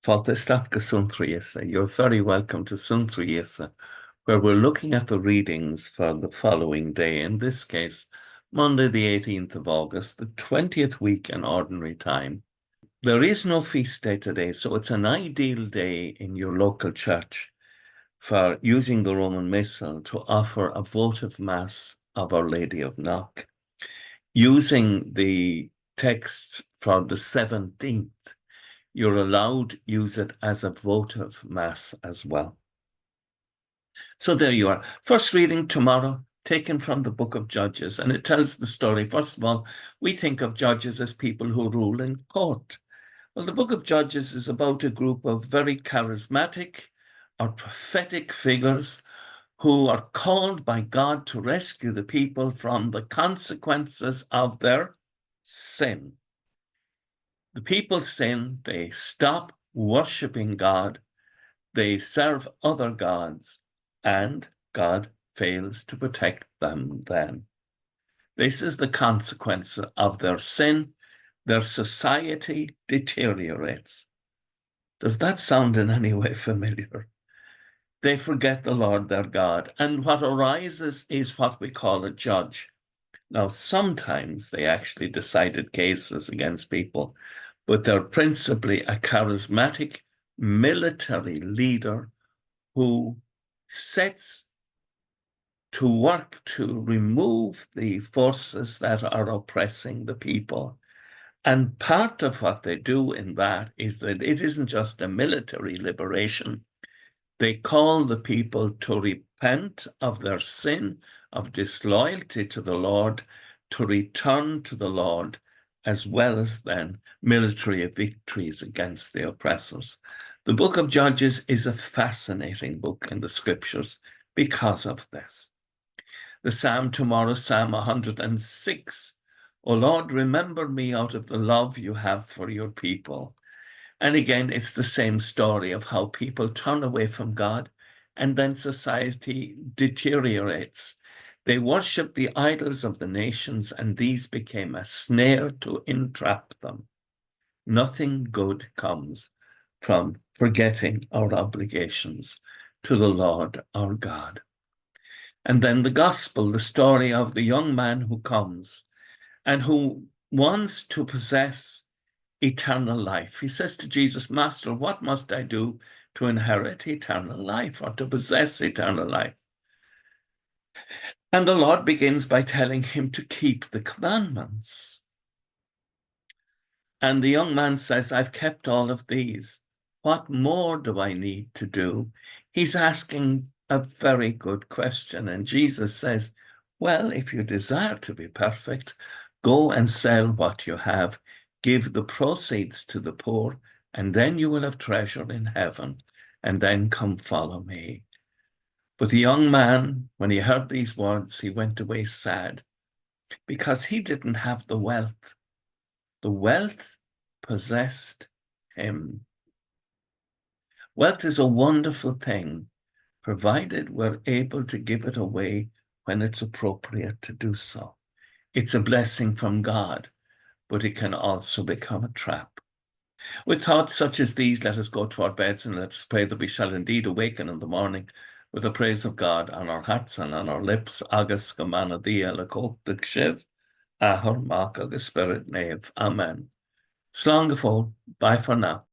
Fáilte go Suantraí Íosa. You're very welcome to Suantraí Íosa, where we're looking at the readings for the following day, in this case, Monday the 18th of August, the 20th week in Ordinary Time. There is no feast day today, so it's an ideal day in your local church for using the Roman Missal to offer a votive Mass of Our Lady of Knock. Using the text for the 17th, you're allowed to use it as a votive Mass as well. So there you are. First reading tomorrow, taken from the book of Judges, and it tells the story. First of all, we think of judges as people who rule in court. Well, the book of Judges is about a group of very charismatic or prophetic figures who are called by God to rescue the people from the consequences of their sin. The people sin, they stop worshipping God, they serve other gods, and God fails to protect them then. This is the consequence of their sin. Their society deteriorates. Does that sound in any way familiar? They forget the Lord their God, and what arises is what we call a judge. Now, sometimes they actually decided cases against people, but they're principally a charismatic military leader who sets to work to remove the forces that are oppressing the people. And part of what they do in that is that it isn't just a military liberation. They call the people to repent of their sin, of disloyalty to the Lord, to return to the Lord, as well as then military victories against the oppressors. The book of Judges is a fascinating book in the scriptures because of this. The psalm tomorrow, Psalm 106. O Lord, remember me out of the love you have for your people. And again, it's the same story of how people turn away from God and then society deteriorates. They worship the idols of the nations, and these became a snare to entrap them. Nothing good comes from forgetting our obligations to the Lord our God. And then the gospel, the story of the young man who comes and who wants to possess eternal life. He says to Jesus, Master, what must I do to inherit eternal life or to possess eternal life? And the Lord begins by telling him to keep the commandments. And the young man says, I've kept all of these. What more do I need to do? He's asking a very good question. And Jesus says, well, if you desire to be perfect, go and sell what you have, give the proceeds to the poor, and then you will have treasure in heaven, and then come follow me. But the young man, when he heard these words, he went away sad because he didn't have the wealth. The wealth possessed him. Wealth is a wonderful thing, provided we're able to give it away when it's appropriate to do so. It's a blessing from God, but it can also become a trap. With thoughts such as these, let us go to our beds and let us pray that we shall indeed awaken in the morning with the praise of God on our hearts and on our lips. Agus go mana dia le cóch de shiv, ahar mach agus spirit nave. Amen. Slán go fóill. Bye for now.